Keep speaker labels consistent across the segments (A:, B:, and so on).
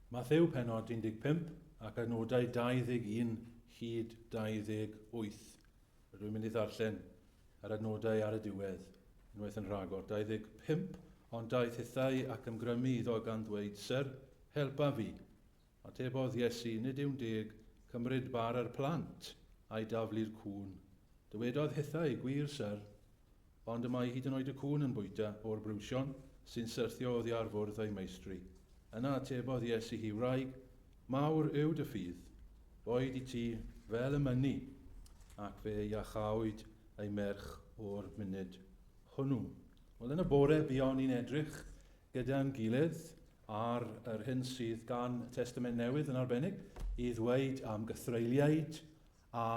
A: Mathew pennod 15 ac adnodau 21 hyd 28. Rwy'n mynd I ddarllen yr adnodau ar y diwedd, unwaith yn rhagor. 25, ond daeth hithau ac ymgrymu iddo gan ddweud, Syr, helpa fi. Atebodd Iesu, nid yw'n deg cymryd bar yr plant a'i daflu'r cwn. Dywedodd hithau, gwir, Syr, ond y mae hyd yn oed y cwn yn bwyta o'r brwsion sy'n syrthio oddi ar fwrdd ei meistri. Yna atebodd Iesu hi, wraig, mawr yw dy ffydd, boed I ti fel y mynnu, ac fe iachawyd ei merch o'r munud hwnnw. Wel, yn y bore buon ni'n edrych gyda'n gilydd ar yr hyn sydd gan y Testament Newydd yn arbennig I ddweud am gythreiliaid a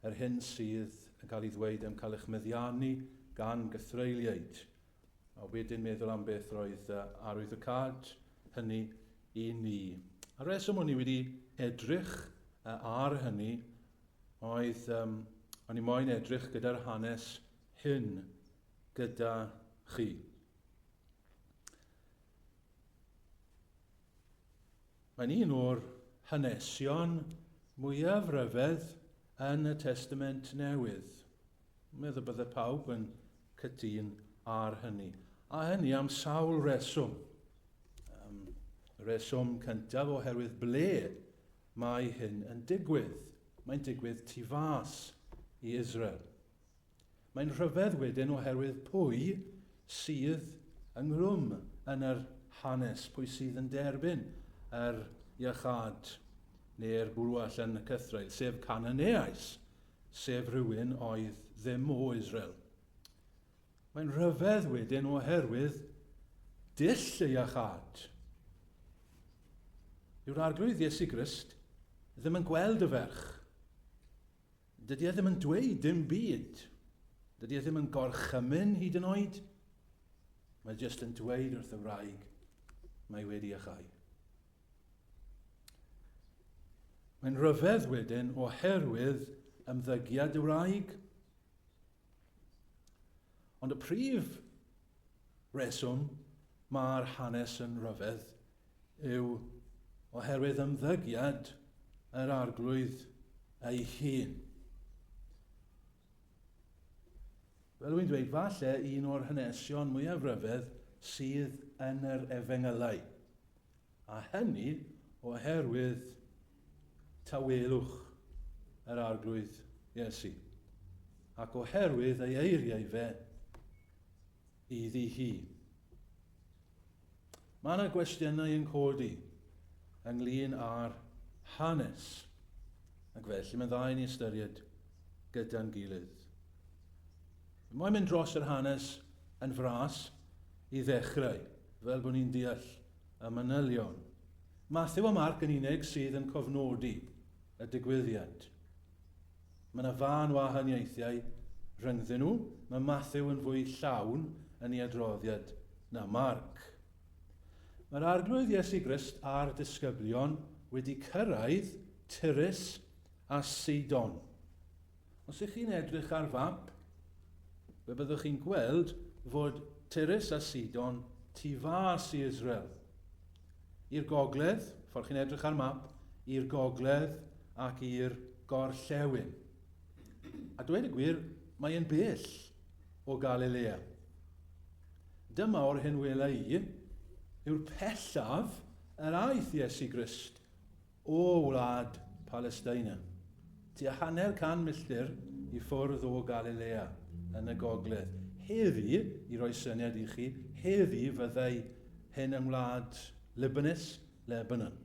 A: yr hyn sydd yn cael ei ddweud am cael eich meddiannu gan gythreiliaid. A wedyn meddwl am beth roedd arwyddocad hynny I ni. A reswm o'n I wedi edrych ar hynny oedd o'n I moyn edrych gyda'r hanes hyn gyda chi. Mae'n un o'r hanesion mwyaf ryfedd yn y Testament Newydd. Meddwl bydde pawb yn cytun ar hynny. A hynny am sawl reswm. Reswm cyntaf oherwydd ble mae hyn yn digwydd. Mae'n digwydd tu fas I Israel. Mae'n rhyfedd wedyn oherwydd pwy sydd ynghlwm yn yr hanes, pwy sydd yn derbyn yr iachad neu'r bwrw allan y cythrael, sef Cananeais, sef rhywun oedd ddim o Israel. Mae'n rhyfedd wedyn oherwydd dull y iachad. Yw'r arglwydd Iesu Grist ddim yn gweld y ferch. Dydy e ddim yn dweud dim byd. Dydy e ddim yn gorchymyn hyd yn oed. Mae jyst yn dweud wrth y wraig, mae wedi achau. Mae'n rhyfedd wedyn oherwydd ymddygiad y wraig. Ond y prif reswm mae'r hanes yn rhyfedd yw oherwydd ymddygiad yr arglwydd ei hun. Fel wy'n dweud, falle un o'r hanesion mwyaf ryfedd sydd yn yr Efengylau. A hynny oherwydd Tawelwch yr arglwydd Iesu. Ac oherwydd ei eiriau fe iddi hi. Mae yna gwestiynau yn codi ynglyn â'r hanes, ac felly mae'n dda I ni ystyried gyda'n gilydd. Mae'n mynd dros yr hanes yn fras I ddechrau, fel bod ni'n deall y manylion. Mathew a Marc yn unig sydd yn cofnodi y digwyddiad. Mae yna fan wahaniaethiau rhyngddyn nhw. Mae Mathew yn fwy llawn yn ei adroddiad na Marc. Mae'r arglwydd Iesu Grist a'r disgyblion wedi cyrraedd Tyrus a Sidon. Os ych chi'n edrych ar fap, fe byddwch chi'n gweld fod Tyrus a Sidon tu fas I Israel. I'r gogledd, ffordd chi'n edrych ar map, i'r gogledd ac i'r gorllewin. A dweud y gwir, mae'n bell o Galilea. Dyma o'r hyn wela I, yw'r pellaf yr aeth Iesu Grist o wlad Palestina. Tua 100 milltir I ffwrdd o Galilea yn y gogledd. Heddi, I roi syniad I chi, heddi fyddai hyn yng ngwlad Lebanon.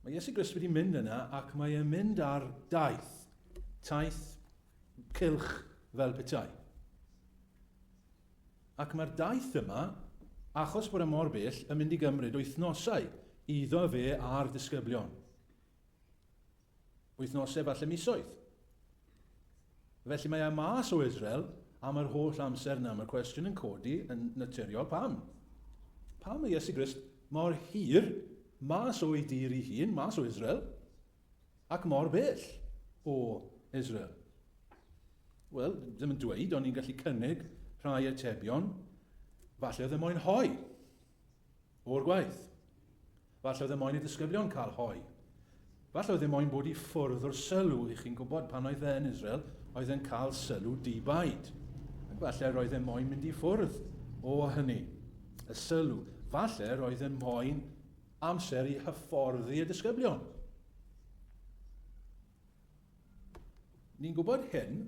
A: Mae Iesu Grist wedi mynd yna ac mae e'n mynd ar taith cylch fel petai. Ac mae'r daith yma, achos bod y mor bell, yn mynd I gymryd wythnosau iddo fe a'r disgyblion. Wythnosau falle misoedd. Felly mae mas o Israel am yr holl amser yna. Mae'r cwestiwn yn codi yn naturiol pam. Pam mae Iesu Grist mor hir mas o'i dir I hun, mas o Israel, ac mor bell o Israel? Wel, ddim yn dweud, ond ni'n gallu cynnig rhai atebion, falle oedd moyn hoi o'r gwaith. Falle oedd e moyn i disgyblion cael hoi. Falle oedd e moyn bod i ffwrdd o'r sylw. I chi'n gwybod pan oedd e yn Israel, oedd e'n cael sylw di-baid. Ac falle roedd e moyn mynd i ffwrdd o hynny. Y sylw. Falle roedd e moyn amser i hyfforddi y disgyblion. Ni'n gwybod hyn,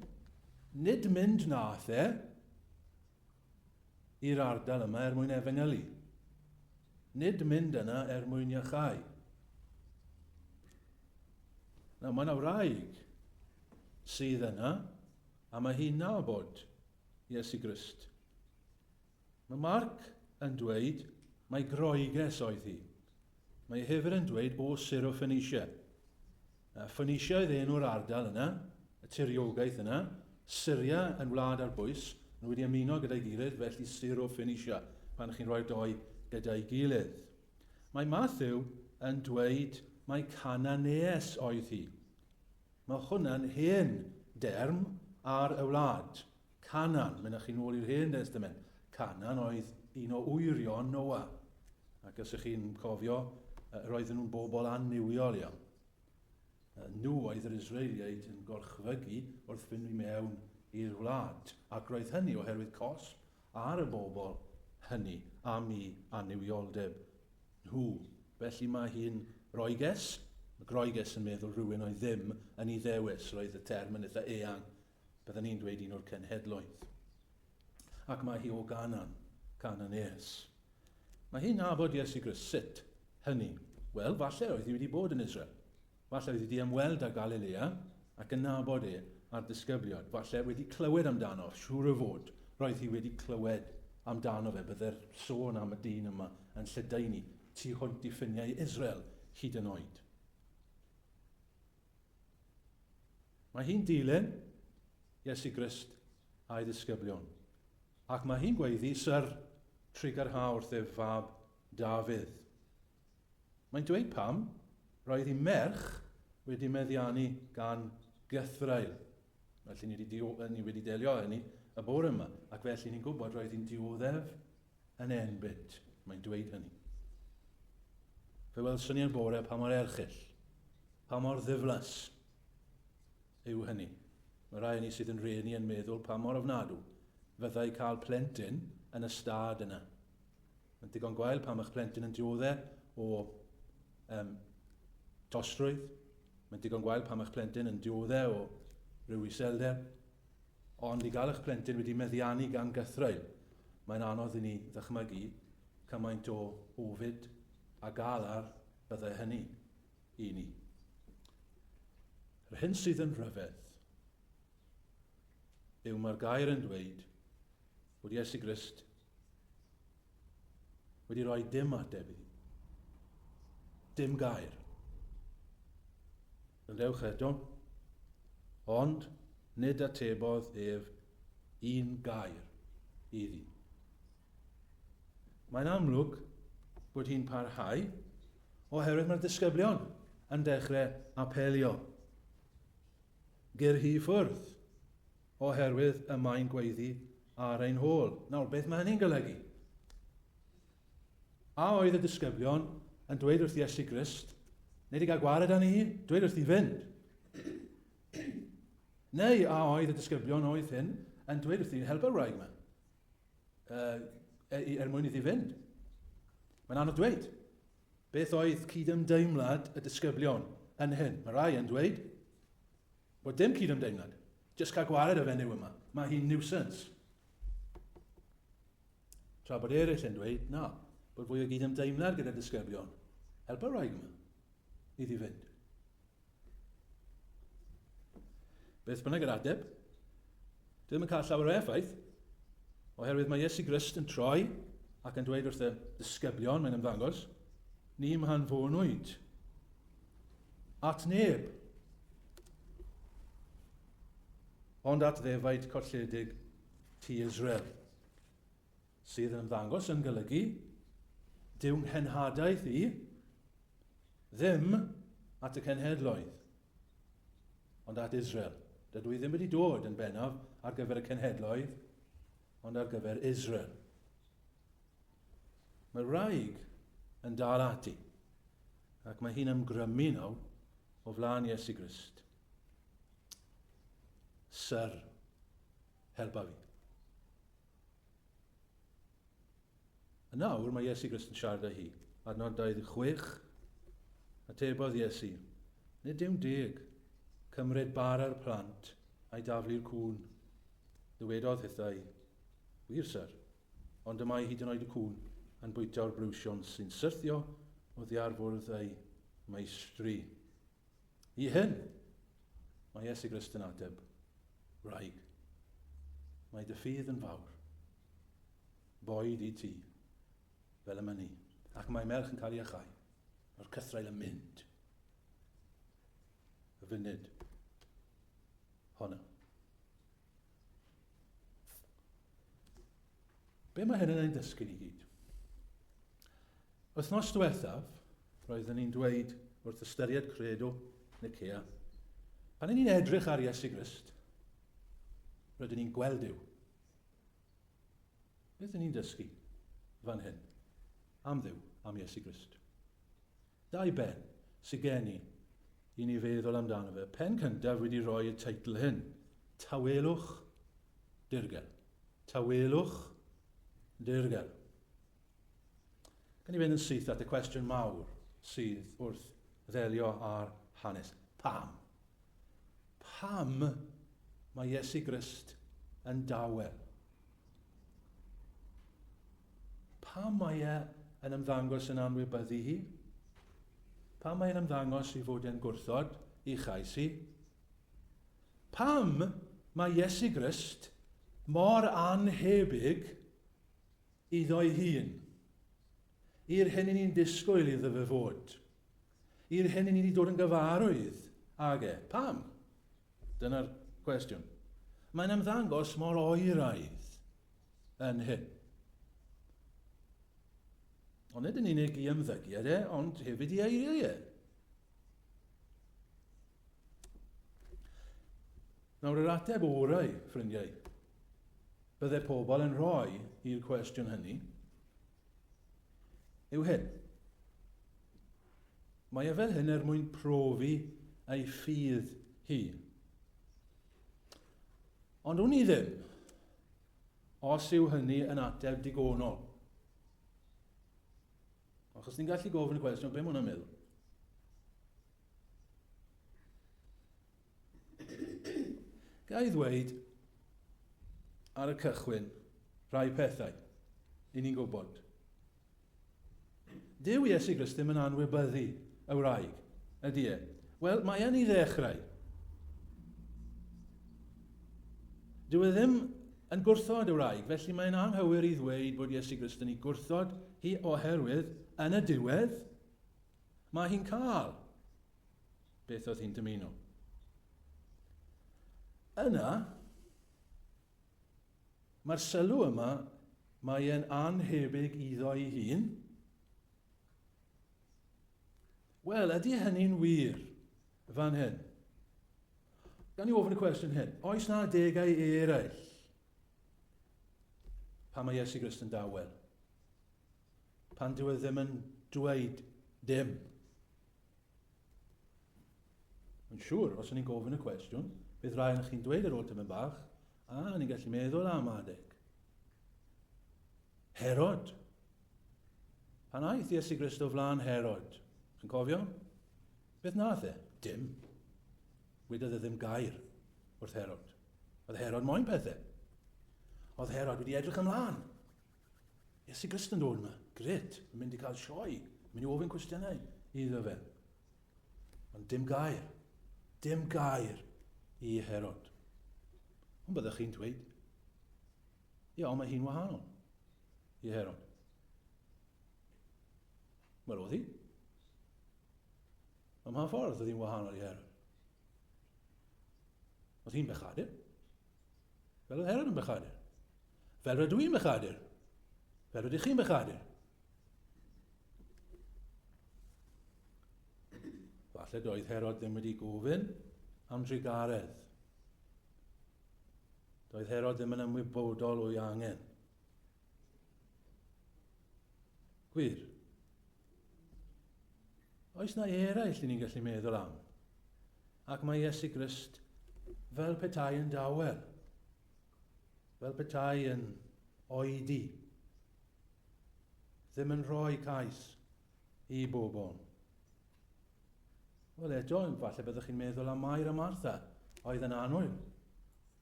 A: nid mynd nath e i'r ardal yma mwyn efengylu. Nid mynd yna mwyn iachau. Nawr, mae yna wraig sydd yna, a mae hi'n nabod Iesu Grist. Mae Marc yn dweud mae groeges oedd hi. Mae hefyd yn dweud o Syro Phoenicia. Phoenicia oedd enw'r ardal yna, y tiriogaeth yna. Syria yn wlad ar bwys, nhw wedi ymuno gyda'i gilydd, felly Syro Phoenicia, pan chi'n rhoi'r doi gyda'i gilydd. Mae Mathew yn dweud mae Cananees oedd hi. Mae hwnna'n hen derm ar y wlad. Canan, mynd â chi nôl i'r Hen Testament. Canan oedd un o wyrion Noa. Ac os ych chi'n cofio, roedden nhw'n bobl anniwiol iawn. Nhw oedd yr Israeliaid yn gorchfygu wrth fynd i mewn i'r wlad. Ac roedd hynny oherwydd cosb ar y bobl hynny am ei anniwioldeb nhw. Felly mae hi'n roeges. Mae groeges yn meddwl rhywun oedd ddim yn ei ddewis. Roedd y term yn eitha eang. Byddwn ni'n dweud un o'r cenhedloedd. Ac mae hi o Cananees. Mae hi'n nabod Iesu Grist. Sut hynny? Wel, falle oedd hi wedi bod yn Israel. Falle oedd hi wedi ymweld â Galilea ac yn nabod a'r disgyblion. Falle wedi clywed amdano, siŵr o fod. Roedd hi wedi clywed amdano fe. Byddai'r sôn am y dyn yma yn Lledaenu tu hwnt i ffiniau Israel hyd yn oed. Mae hi'n dilyn Iesu Grist a'i disgyblion. Ac mae hi'n gweiddi sy'r trigarha wrth ei fab Dafydd. Mae'n dweud pam, roedd hi merch wedi meddiannu gan gythrael. Felly ni wedi delio hynny y bore yma, ac felly ni'n gwybod roedd hi'n dioddef yn enbyd. Mae'n dweud hynny. Fe welswn ni'r bore pa mor erchyll, pa mor ddiflas yw hynny. Mae rai ni sydd yn reni yn meddwl pa mor ofnadw fyddai cael plentyn yn y stad yna. Mae'n digon gwael pam eich plentyn yn dioddau o tostrwydd. Mae'n digon gwael pam eich plentyn yn dioddau o ryw iselder. Ond i gael eich plentyn wedi meddiannu gan gythrael, mae'n anodd i ni ddychmygu cymaint o ofid a galar byddai hynny i ni. Yr hyn sydd yn rhyfedd yw mae'r gair yn dweud bod Iesu Grist wedi rhoi dim ateb iddi. Dim gair. Rydewch eto, ond nid atebodd ef un gair iddi. Mae'n amlwg bod hi'n parhau oherwydd mae'r disgyblion yn dechrau apelio. Ger hi ffwrdd oherwydd y mae'n gweiddi ar ein hôl. Nawr, beth mae hynny'n golygu? A oedd y disgyblion yn dweud wrth Iesu Grist, nid i gael gwared â ni, dweud wrth i fynd. Neu a oedd y disgyblion oedd hyn yn dweud wrth i help y wraig yma. Mwyn iddi fynd. Mae'n anodd dweud. Beth oedd cydymdeimlad y disgyblion yn hyn? Mae rai yn dweud bod dim cydymdeimlad. Just cael gwared y fenyw yma. Mae hi'n nuisance. Tra bod eraill yn dweud, na, bod fwy o gydymdeimlad gyda disgyblion. Help y wraig yma iddi fynd. Beth bynnag yr ateb? Ddim yn cael llawer o effaith, oherwydd mae Iesu Grist yn troi ac yn dweud wrth y disgyblion, mae'n ymddangos, ni mhan fonwyd at neb, ond at ddefaid colledig tu Israel, sydd yn ymddangos yn golygu dyw'n henhadaeth i ddim at y cenhedloedd, ond at Israel. Dydw i ddim wedi dod yn bennaf ar gyfer y cenhedloedd, ond ar gyfer Israel. Mae wraig yn dal ati. Ac mae hi'n ymgrymu nawr o flaen Iesu Grist. Syr, helpa fi. A nawr mae Iesu Grist yn siarad â hi. Adnod 26, atebodd Iesu, nid yw'n deg cymryd bara'r plant a'i daflu'r cwn. Dywedodd hithau, wir syr, ond y mae hyd yn oed y cwn yn bwyta'r brwsion sy'n syrthio o ddiarfwrdd ei meistri. I hyn, mae Iesu Grist yn ateb, wraig, mae dy ffydd yn fawr, boed i ti, fel y myni, ac mae merch yn cael ei achau, o'r cythrael yn mynd. Y funud, honna. Be mae hyn yn ein dysgu ni gyd? Wythnos diwethaf, roedden ni'n dweud wrth ystyried credo Nicea, pan ni'n edrych ar Iesu Grist, roedden ni'n gweld Dyw. Beth ni'n dysgu fan hyn? Am Dduw, am Iesu Grist. Dau ben sy'n gen i ni feddwl amdano fe. Pen cyntaf wedi rhoi y teitl hyn, Tawelwch dirgel. Tawelwch dirgel. Gan i fynd yn syth at y cwestiwn mawr sydd wrth ddelio â'r hanes. Pam? Pam mae Iesu Grist yn dawel? Pam mae e yn ymddangos yn anwybyddu hi? Pam mae e'n ymddangos i fod e'n gwrthod i chais hi? Pam mae Iesu Grist mor anhebyg iddo'i hun? I'r hyn i ni'n disgwyl iddo fe fod. I'r hyn i ni wedi dod yn gyfarwydd ag e. Pam? Dyna'r cwestiwn. Mae'n ymddangos mor oeraidd yn hyn. Ond nid yn unig i ymddygiad e, ond hefyd i eiriau e. Nawr yr ateb orau, ffrindiau, bydde pobl yn rhoi i'r cwestiwn hynny, yw hyn. Mae e fel hyn mwyn profi ei ffydd hi. Ond wn i ddim, os yw hynny yn ateb digonol. Achos ni'n gallu gofyn y cwestiwn, be mae hwnna'n meddwl? Ga i ddweud ar y cychwyn rhai pethau i ni'n gwybod. Dyw Iesu Grist ddim yn anwybyddu y wraig, ydy e? Wel, mae e'n i ddechrau. Dyw e ddim yn gwrthod y wraig, felly mae'n anghywir i ddweud bod Iesu Grist yn ei gwrthod hi oherwydd yn y diwedd mae hi'n cael beth oedd hi'n dymuno. Yna, mae'r sylw yma, mae e'n anhebyg iddo'i hun. Wel, ydy hynny'n wir fan hyn? Gan i ofyn y cwestiwn hyn, oes na degau eraill pan mae Iesu Grist yn dawel? Pan dyw e ddim yn dweud dim? Yn siŵr, os ni'n gofyn y cwestiwn, bydd rai yn chi'n dweud ar ôl tym yn bach, ni'n gallu meddwl am adeg. Herod. Pan aeth Iesu Grist o flaen Herod, chi'n cofio? Beth nath e? Dim. Wedodd e ddim gair wrth Herod. Oedd Herod moyn pethau. Oedd Herod wedi edrych ymlaen. Iesu Grist yn dod yma. Gret. Yn mynd i cael sioe. Mynd i ofyn cwestiynau iddo fe. Ond dim gair. Dim gair i Herod. Ond byddwch chi'n dweud, ia, mae hi'n wahanol i Herod. Wel, oedd hi. Am ha ffordd oedd hi'n wahanol i Herod. Oedd hi'n bechadur. Fel oedd Herod yn bechadur. Fel rydw i'n bechadur. Fel rydych chi'n bechadur. Falle doedd Herod ddim wedi gofyn am Thrugaredd. Doedd Herod ddim yn ymwybodol o'i angen. Gwir. Oes na eraill i ni'n gallu meddwl am? Ac mae Iesu Grist fel petai yn dawel, fel petai yn oedi, ddim yn rhoi cais i bobl. Wel eto, falle byddwch chi'n meddwl am Mair a Martha, oedd yn anwyl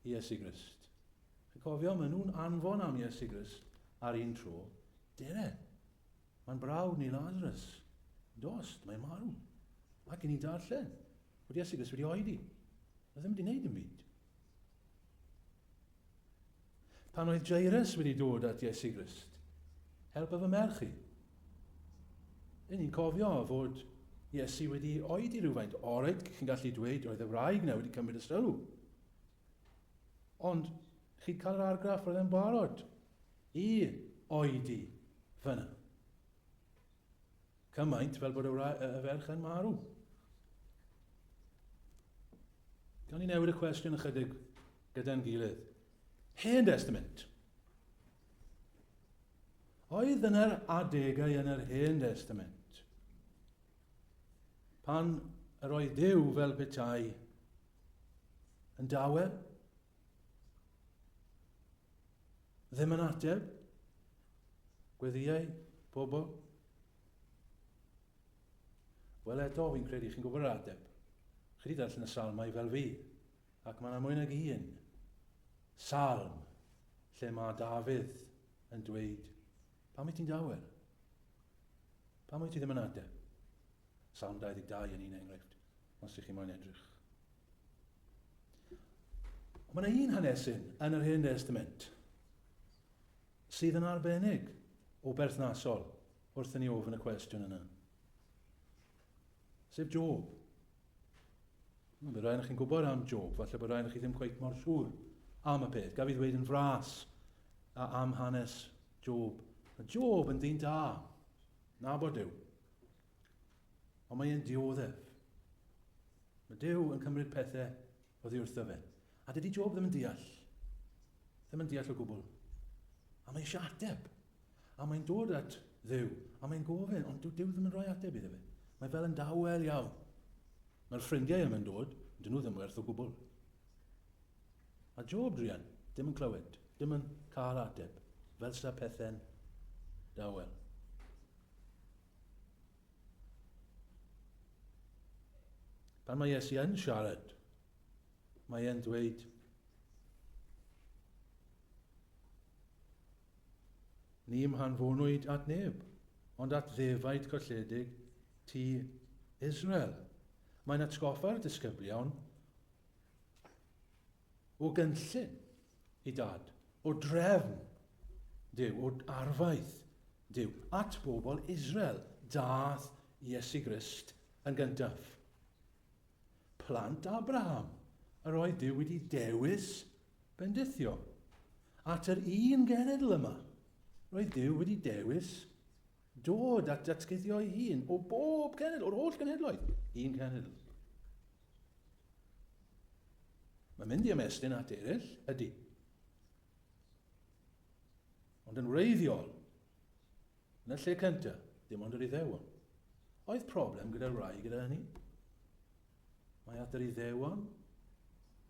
A: i Iesu Grist. Chi'n cofio, maen nhw'n anfon am Iesu Grist ar un tro. Dere, mae'n brawd ni Lazarus. Dost, mae'n marw. Ac i ni darllen bod Iesu Grist wedi oedi. A ddim wedi gwneud yn byd. Pan oedd Jairus wedi dod at Iesu Grist, help efo merch i. Ni'n cofio fod Iesu wedi oedi rhywfaint. Orig, chi'n gallu dweud, oedd y wraig na wedi cymryd y sylw. Ond chi'n cael yr argraff roedd e'n barod i oedi fyna. Cymaint fel bod y ferch yn marw. Gawn ni newid y cwestiwn ychydig gyda'n gilydd. Hen Testament. Oedd yn yr adegau yn yr Hen Testament, pan yr oedd Duw fel petai yn dawel, ddim yn ateb, gweddiau, pobl. Wel eto, fi'n credu chi'n gwybod yr ateb. Chi wedi darllen y salmau fel fi, ac mae'n mwy nag un salm lle mae Dafydd yn dweud, pam wyt ti'n dawel? Pam wyt ti ddim yn ateb? Salm 22 yn un enghraifft, os ydych chi moyn edrych. Mae yna un hanesyn yn yr Hen Testament sydd yn arbennig o berthnasol wrth i ni ofyn y cwestiwn yna. Sef Job. Bydd rhaid chi'n gwybod am Job, falle bod rhaid chi ddim cweit mor siŵr am y peth. Gaf i ddweud yn fras am hanes Job. Mae Job yn ddyn da, na bod Duw. Ond mae e'n dioddef. Mae Duw yn cymryd pethau oddi wrtho fe. A dydy Job ddim yn deall. Ddim yn deall o gwbl. A mae eisiau ateb. A mae'n dod at Dduw. A mae'n gofyn, ond Duw ddim yn rhoi ateb iddo fe. Mae fel yn dawel iawn. Mae'r ffrindiau yma'n dod, dyn nhw ddim werth o gwbl. A Job drian, dim yn clywed, dim yn cael ateb, fel sa pethau'n dawel. Pan mae Iesu yn siarad, mae e'n dweud, ni mhanfonwyd at neb, ond at ddefaid colledig ti Israel. Mae'n atgoffa'r disgyblion o gynllun i dad, o drefn Duw, o arfaith Duw, at bobl Israel, dath Iesu Grist yn gyntaf. Plant Abraham, yr oedd Duw wedi dewis bendithio. At yr un genedl yma, roedd Duw wedi dewis dod at datguddio ei hun o bob genedl, o'r holl genedloedd, un genedl. Mae'n mynd i ymestyn at eraill, ydy. Ond yn wreiddiol, yn y lle cyntaf, dim ond yr Iddewon. Oedd problem gyda'r wraig gyda hynny? Mae at yr Iddewon,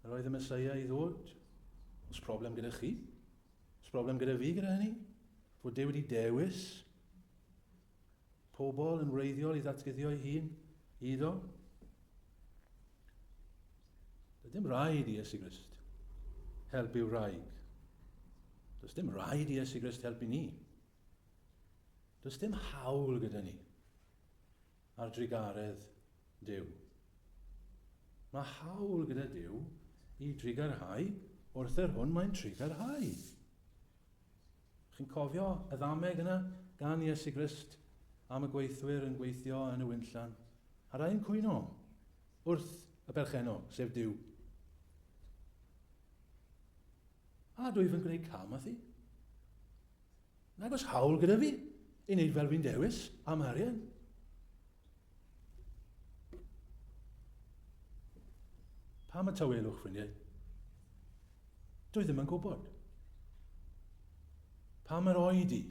A: yr oedd y Meseia i ddod. Oes problem gyda chi? Oes problem gyda fi gyda hynny? Fod Duw wedi dewis pobl yn wreiddiol i ddatguddio ei hun iddo. Does dim rhaid i Iesu Grist helpu wraig. Does dim rhaid i Iesu Grist helpu ni. Does dim hawl gyda ni ar drigaredd Duw. Mae hawl gyda Duw i drigarhau wrth yr hwn mae'n trigarhau. Chi'n cofio y ddameg yna gan Iesu Grist am y gweithwyr yn gweithio yn y wynllan. A'r ein cwyno wrth y berchennog, sef Duw. A dwi fy'n gwneud cam â thi. Nag oes hawl gyda fi i wneud fel fi'n dewis am arian. Pam y Tawelwch, ffrindiau? Dwi ddim yn gwybod. Pam yr oedi?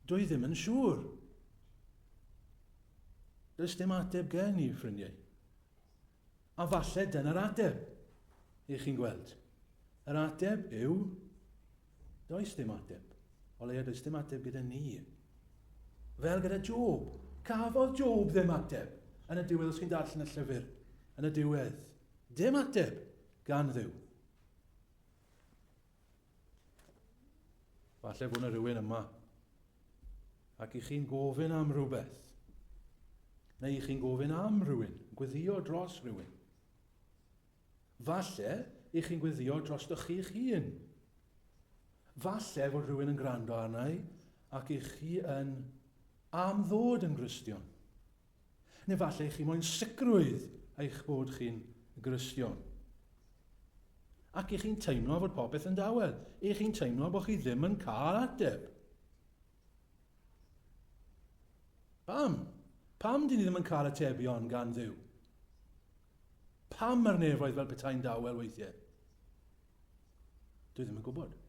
A: Dwi ddim yn siŵr. Does dim ateb gen i, ffrindiau. A falle dyna'r ateb i chi'n gweld. Yr ateb yw, does dim ateb. O leia, does dim ateb gyda ni. Fel gyda Job. Cafodd Job ddim ateb. Yn y diwedd, os chi'n darllen y llyfr, yn y diwedd, dim ateb gan Dduw. Falle bod yna rhywun yma ac i chi'n gofyn am rhywbeth, neu i chi'n gofyn am rhywun, gweddio dros rhywun. Falle i chi'n gweddio dros ych hun. Falle fod rhywun yn gwrando arna i ac i chi yn am ddod yn Gristion. Neu falle i chi moyn sicrwydd eich bod chi'n Gristion. Ac i chi'n teimlo fod popeth yn dawel. I chi'n teimlo bod chi ddim yn cael ateb. Pam? Pam dyn ni ddim yn cael atebion gan Dduw? Pam mae'r nefoedd fel petai'n dawel weithiau? Dwi ddim yn gwybod.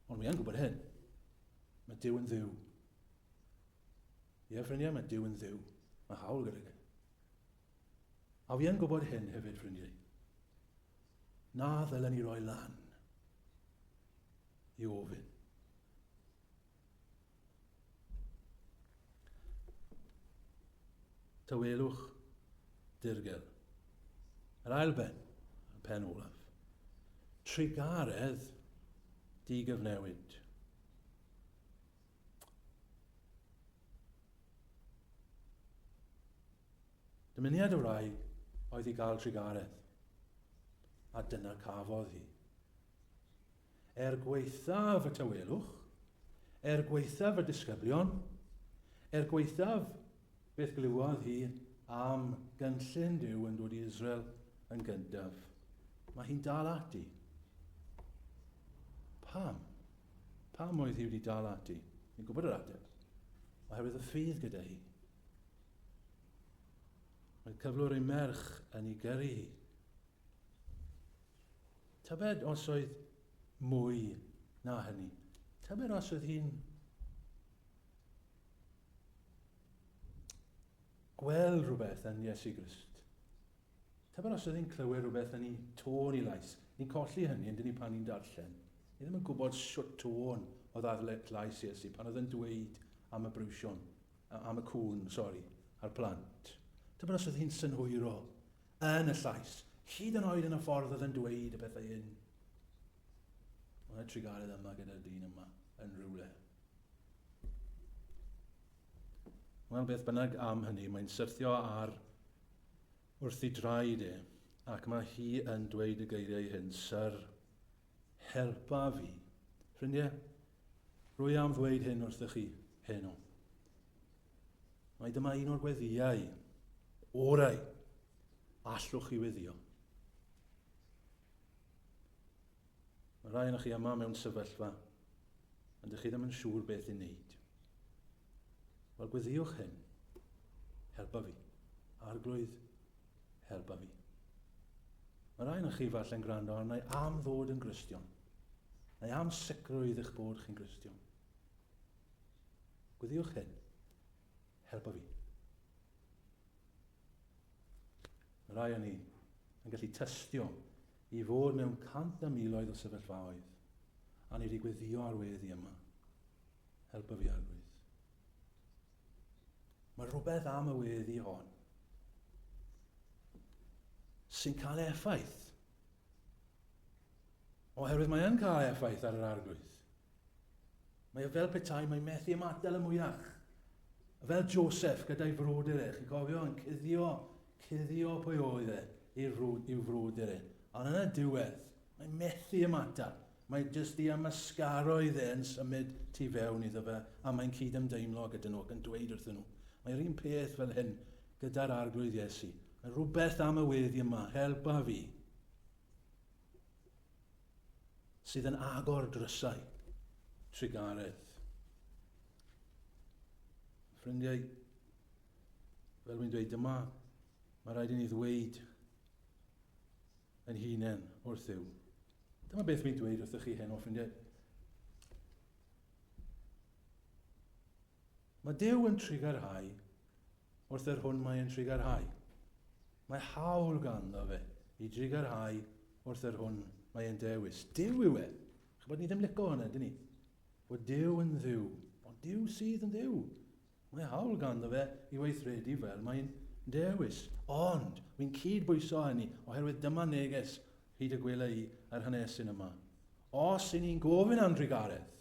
A: Ond mi yn gwybod hyn. Mae Duw yn Dduw. Ie, ffrindiau, mae Duw yn Dduw. Mae hawl gyda chi. A fi yn gwybod hyn hefyd, ffrindiau. Na ddylen ni roi lan i ofyn. Tawelwch dirgel. Yr ail ben, y pen olaf. Thrugaredd digyfnewid. Dymuniad y wraig oedd i gael Thrugaredd, a dyna cafodd hi. Gweithaf y Tawelwch, gweithaf y disgyblion, gweithaf beth glywodd hi am gynllun Duw yn dod i Israel yn gyntaf. Mae hi'n dal ati. Pam? Pam oedd hi wedi dal ati? Ni'n gwybod yr ateb. Oherwydd y ffydd gyda hi. Mae cyflwr ei merch yn ei gyrru hi. Tybed os oedd mwy na hynny. Tybed os oedd hi'n gweld rhywbeth yn Iesu Grist. Tybed os oedd hi'n clywed rhywbeth yn ei tôn i lais. Ni'n colli hynny yn dyn ni pan ni'n darllen. Ni ddim yn gwybod siwt tôn o ddadlau lais Iesu pan oedd yn dweud am y brwsion, am y cwn, a'r plant. Tybed os oedd hi'n synhwyro yn y llais, hyd yn oed yn y ffordd oedd yn dweud y bethau hyn. Mae'n Thrugaredd yma gyda'r dyn yma yn rhywle. Wel, beth bynnag am hynny, mae'n syrthio ar wrth ei draed ac mae hi yn dweud y geiriau hyn, Syr, helpa fi. Ffrindiau, rwy am ddweud hyn wrthych chi heno. Mae dyma un o'r gweddiau orau allwch chi weddio. Mae rai yna chi yma mewn sefyllfa, ond ydych chi ddim yn siŵr beth i wneud. Wel, gweddiwch hyn. Helpa fi. Arglwydd, helpa fi. Mae rai yna chi falle'n gwrando arna am ddod yn Gristion, neu am sicrwydd eich bod chi'n Gristion. Gweddiwch hyn. Helpa fi. Mae rai yn ni yn gallu tystio i fod mewn cant a miloedd o sefyllfaoedd, a ni wedi gweddio ar weddi yma. Helpa fi, Arglwydd. Mae rhywbeth am y weddi hon sy'n cael effaith. Oherwydd mae yn cael effaith ar yr Arglwydd. Mae fel petai mae methu ymadel y mwyach. Fel Joseph gyda'i frodyr chi'n cofio yn cuddio pwy oedd i'w frodyr Ond yn y diwedd, mae methu ymadel. Mae jyst i ymysgaroedd yn symud tu fewn iddo fe, a mae'n cydymdeimlo gyda nhw ac yn dweud wrthyn nhw. Mae'r un peth fel hyn gyda'r Arglwydd Iesu. Mae rhywbeth am y weddi yma, helpa fi, sydd yn agor drysau Thrugaredd. Ffrindiau, fel wy'n dweud yma, mae rhaid i ni ddweud yn hunain wrth Dduw. Dyma beth mi'n dweud wrthych chi heno, ffrindiau. Mae Duw yn trigarhau wrth yr hwn mae'n trigarhau. Mae hawl ganddo fe i drigarhau wrth yr hwn mae'n dewis. Duw yw e. Chybod ni ddim licio hwnna, dyn ni? Bod Duw yn ddiw. Ond Duw sydd yn ddiw. Mae hawl ganddo fe i weithredu fel mae'n dewis. Ond, fi'n cydbwyso hynny, oherwydd dyma neges hyd y gwela i yr hanesyn yma. Os y'n ni'n gofyn am drigaredd,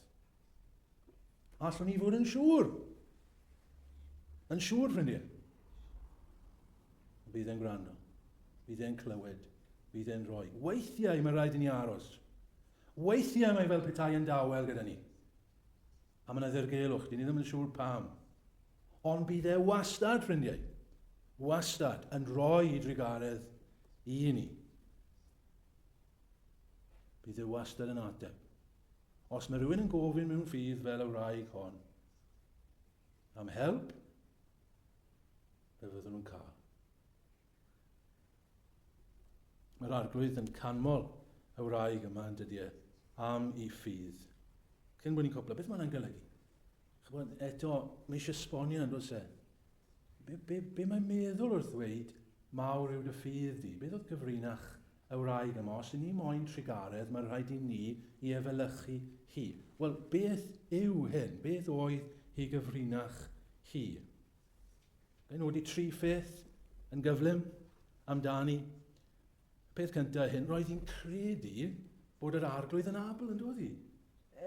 A: allwn ni fod yn siŵr. Yn siŵr, ffrindiau. Bydd e'n gwrando. Bydd e'n clywed. Bydd e'n rhoi. Weithiau mae rhaid i ni aros. Weithiau mae fel petai yn dawel gyda ni. A mae'n ddirgelwch, dyn ni ddim yn siŵr pam. Ond bydd e wastad, ffrindiau. Wastad yn rhoi i drigaredd i ni. Bydd e wastad yn ateb. Os mae rhywun yn gofyn mewn ffydd fel y wraig hon, am help, fe fyddwn nhw'n cael. Mae'r arglwydd yn canmol y wraig yma yn dydy am ei ffydd. Cyn bod ni'n cwpla, beth mae'n golygu? Chybod, eto, mae eisiau sbonio yn dos e. Be mae'n meddwl wrth ddweud mawr yw dy ffydd di? Beth oedd gyfrinach y wraig yma? Os y'n ni moyn trigaredd, mae'n rhaid i ni i efelychu hi. Wel, beth yw hyn? Beth oedd hi gyfrinach hi? Gael nodi 3 pheth yn gyflym amdani. Peth cyntaf hyn, roedd hi'n credu bod yr arglwydd yn abl yn dod hi.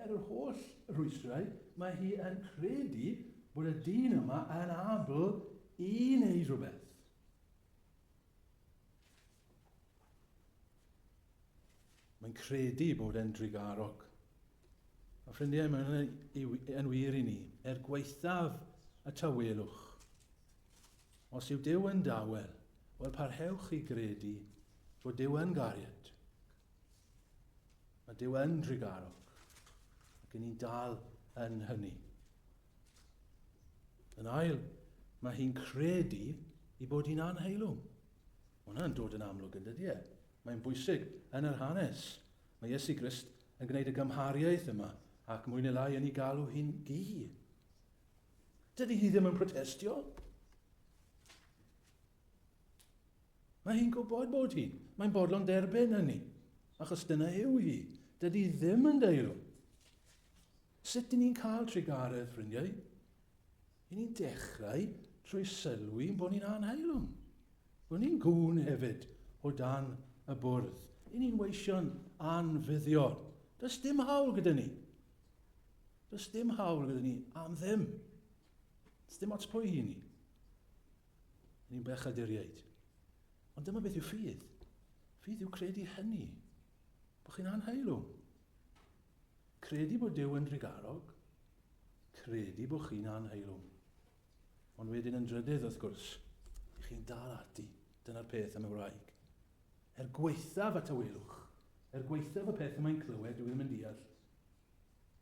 A: Yr holl rwystrau, mae hi yn credu bod y dyn yma yn abl i wneud rhywbeth. Mae'n credu bod e'n drigarog. A ffrindiau, mae'n yn wir i ni, gweithaf y Tawelwch. Os yw Duw yn dawel, wel parhewch i gredu bod Duw yn gariad. Mae Duw yn drigarog. Ac ni'n dal yn hynny. Yn ail, mae hi'n credu i bod hi'n anheilwng. Mae hwnna'n dod yn amlwg yn dydy e. Mae'n bwysig yn yr hanes. Mae Iesu Grist yn gwneud y gymhariaeth yma ac mwy neu lai yn ei galw hi'n gi. Dydy hi ddim yn protestio. Mae hi'n gwybod bod hi. Mae'n bodlon derbyn hynny. Achos dyna yw hi. Dydy ddim yn deilwng. Sut ni'n cael trigaredd, ffrindiau? I ni'n dechrau trwy sylwi bod ni'n anheilwng. Bod ni'n gŵn hefyd o dan y bwrdd. I ni'n weisio'n anfuddiol. Does dim hawl gyda ni. Does dim hawl gyda ni am ddim. Does dim ots pwy hi ni. Ni'n bechaduriaid. Ond dyma beth yw ffydd. Ffydd yw credu hynny. Bod chi'n anheilwng. Credu bod Duw yn drigarog. Credu bod chi'n anheilwng. Ond wedyn yn drydydd, wrth gwrs, i chi'n dal ati. Dyna'r peth am y wraig. Gweithaf y Tawelwch, gweithaf y peth mae'n clywed, dwi ddim yn deall,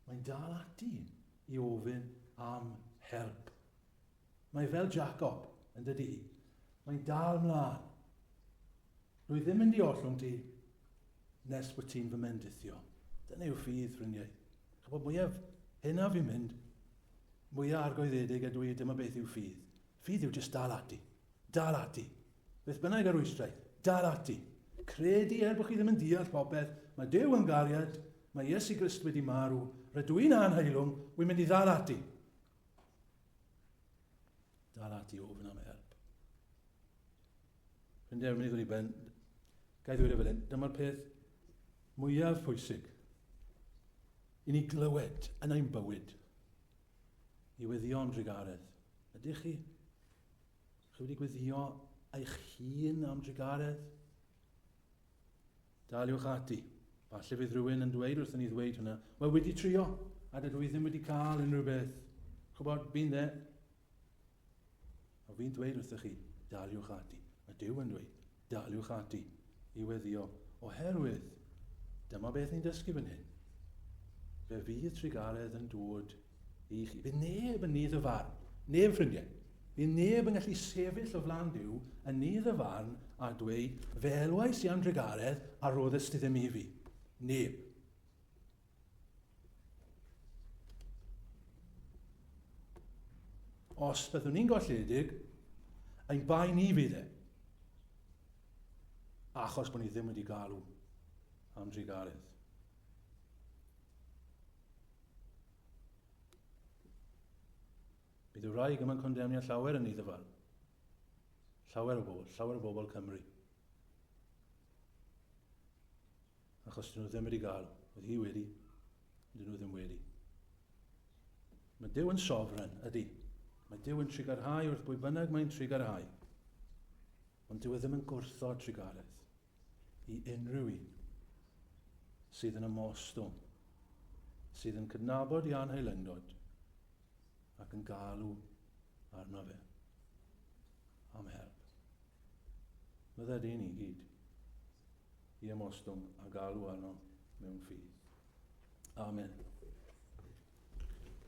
A: mae'n dal ati i ofyn am help. Mae fel Jacob yn dydy. Mae'n dal mlaen. Dwi ddim yn diollwng ti nes bod ti'n fy mendithio. Dyna yw ffydd, ffrindiau. Chybod, mwyaf hynna fi'n mynd, mwyaf argoeddedig a dwi dyma beth yw ffydd. Ffydd yw jyst dal ati. Dal ati. Beth bynnag ar rwystrau, dal ati. Credu bod chi ddim yn deall popeth. Mae Duw yn gariad, mae Iesu Grist wedi marw. Rydw i'n anheilwng, wy'n mynd i ddal ati. Dal ati ofyn am help. Ffrindiau, mynd i ddod i ben, gai ddweud fel hyn, dyma'r peth mwyaf pwysig i ni glywed yn ein bywyd i weddio'n drigaredd. Ydych chi? Chi wedi gweddio eich hun am drigaredd? Daliwch ati. Falle fydd rhywun yn dweud wrth ni ddweud hwnna. Wel, wedi trio, a dydw i ddim wedi cael unrhyw beth. Chybod, fi'n dde. A fi'n dweud wrthych chi, daliwch ati. Mae Duw yn dweud, daliwch ati i weddio. Oherwydd, dyma beth ni'n dysgu fan hyn. Fe fydd trigaredd yn dod i chi. Fydd neb yn nedd y farn. Neb, ffrindiau. Fydd neb yn gallu sefyll o flan Duw yn nedd y farn a dweud, fe elwais i am drigaredd a roddys ti ddim i fi. Neb. os byddwn ni'n golledig, ein bai ni fydd e. Achos bod ni ddim wedi galw am drugaredd. Bydd y wraig yma'n condemnio llawer yn iddo fel. Llawer o bobl Cymru. Achos dyn nhw ddim wedi galw. Oedd hi wedi, dyn nhw ddim wedi. Mae Duw yn sofren, ydy. Mae Duw yn trigarhau wrth bwy bynnag mae'n trigarhau. Ond Duw ddim yn gwrthod trigaredd i unrhyw un sydd yn ymostwng, sydd yn cydnabod i anheilyngdod ac yn galw arno fe am help. Bydde di ni gyd i ymostwng a galw arno mewn ffydd. Amen.